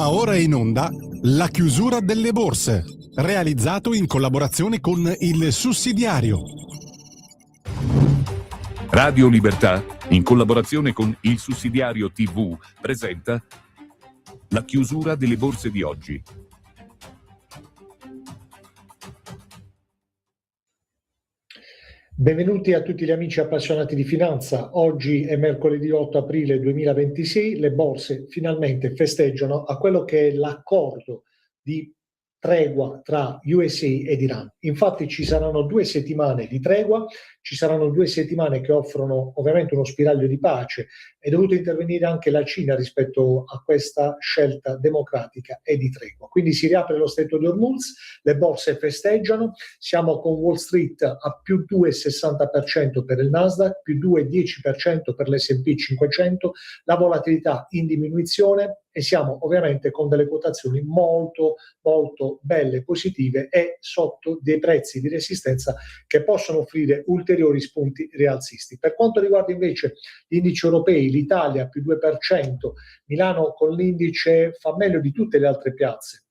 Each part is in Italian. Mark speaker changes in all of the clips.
Speaker 1: Va ora in onda La chiusura delle borse, realizzato in collaborazione con Il Sussidiario.
Speaker 2: Radio Libertà, in collaborazione con Il Sussidiario TV, presenta La chiusura delle borse di oggi.
Speaker 3: Benvenuti a tutti gli amici appassionati di finanza. Oggi è mercoledì 8 aprile 2026, le borse finalmente festeggiano a quello che è l'accordo di tregua tra USA ed Iran. Infatti ci saranno 2 settimane di tregua, ci saranno 2 settimane che offrono ovviamente uno spiraglio di pace. È dovuta intervenire anche la Cina rispetto a questa scelta democratica e di tregua. Quindi si riapre lo stretto di Hormuz, le borse festeggiano, siamo con Wall Street a più 2,60% per il Nasdaq, più 2,10% per l'S&P 500, la volatilità in diminuzione e siamo ovviamente con delle quotazioni molto belle, positive e sotto dei prezzi di resistenza che possono offrire ulteriori spunti rialzisti. Per quanto riguarda invece gli indici europei, l'Italia più 2%, Milano con l'indice fa meglio di tutte le altre piazze.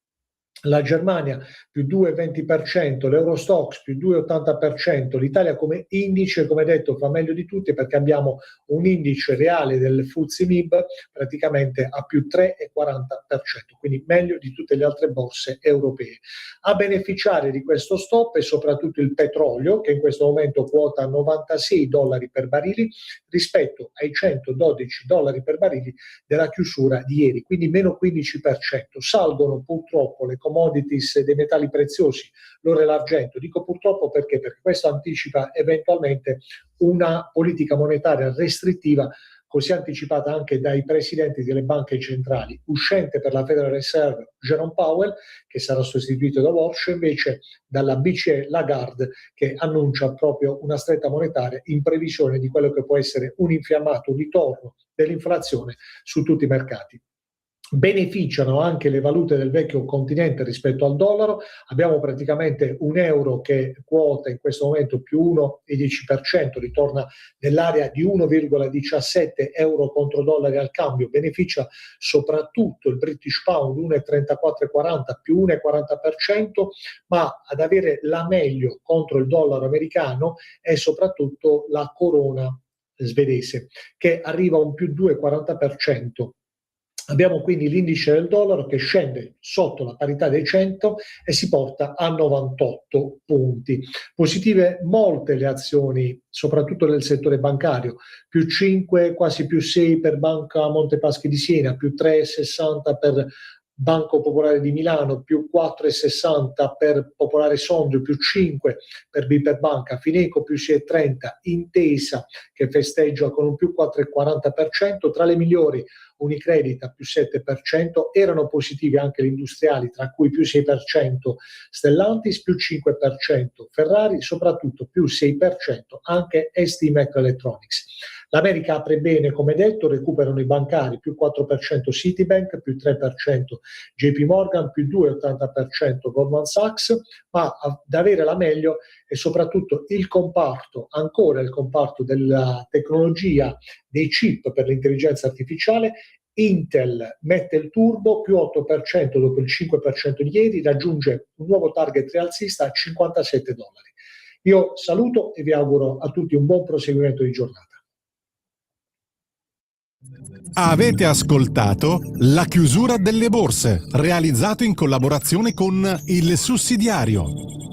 Speaker 3: La Germania più 2,20%, l'Eurostoxx più 2,80%, l'Italia come indice, come detto, fa meglio di tutti perché abbiamo un indice reale del FTSE MIB praticamente a più 3,40%, quindi meglio di tutte le altre borse europee. A beneficiare di questo stop è soprattutto il petrolio, che in questo momento quota $96 per barile rispetto ai $112 per barile della chiusura di ieri, quindi meno 15%. Salgono purtroppo le commodities dei metalli preziosi, l'oro e l'argento. Dico purtroppo perché questo anticipa eventualmente una politica monetaria restrittiva, così anticipata anche dai presidenti delle banche centrali, uscente per la Federal Reserve Jerome Powell, che sarà sostituito da Walsh, invece dalla BCE Lagarde, che annuncia proprio una stretta monetaria in previsione di quello che può essere un infiammato ritorno dell'inflazione su tutti i mercati. Beneficiano anche le valute del vecchio continente rispetto al dollaro. Abbiamo praticamente un euro che quota in questo momento più 1,10%, ritorna nell'area di 1,17 euro contro dollari al cambio. Beneficia soprattutto il British Pound 1,3440 più 1,40%, ma ad avere la meglio contro il dollaro americano è soprattutto la corona svedese, che arriva a un più 2,40%. Abbiamo quindi l'indice del dollaro che scende sotto la parità dei 100 e si porta a 98 punti. Positive molte le azioni, soprattutto nel settore bancario, più 5, quasi più 6 per Banca Montepaschi di Siena, più 3,60 per Banco Popolare di Milano, più 4,60 per Popolare Sondrio, più 5 per Biper Banca, Fineco più 6,30, Intesa che festeggia con un più 4,40%, tra le migliori Unicredit a più 7%, erano positivi anche le industriali, tra cui più 6% Stellantis, più 5% Ferrari, soprattutto più 6% anche ST Microelectronics. L'America apre bene, come detto, recuperano i bancari, più 4% Citibank, più 3% JP Morgan, più 2,80% Goldman Sachs, ma ad avere la meglio è soprattutto il comparto, ancora il comparto della tecnologia, dei chip per l'intelligenza artificiale. Intel mette il turbo, più 8% dopo il 5% di ieri, raggiunge un nuovo target rialzista a $57. Io saluto e vi auguro a tutti un buon proseguimento di giornata.
Speaker 1: Avete ascoltato La chiusura delle borse, realizzato in collaborazione con Il Sussidiario.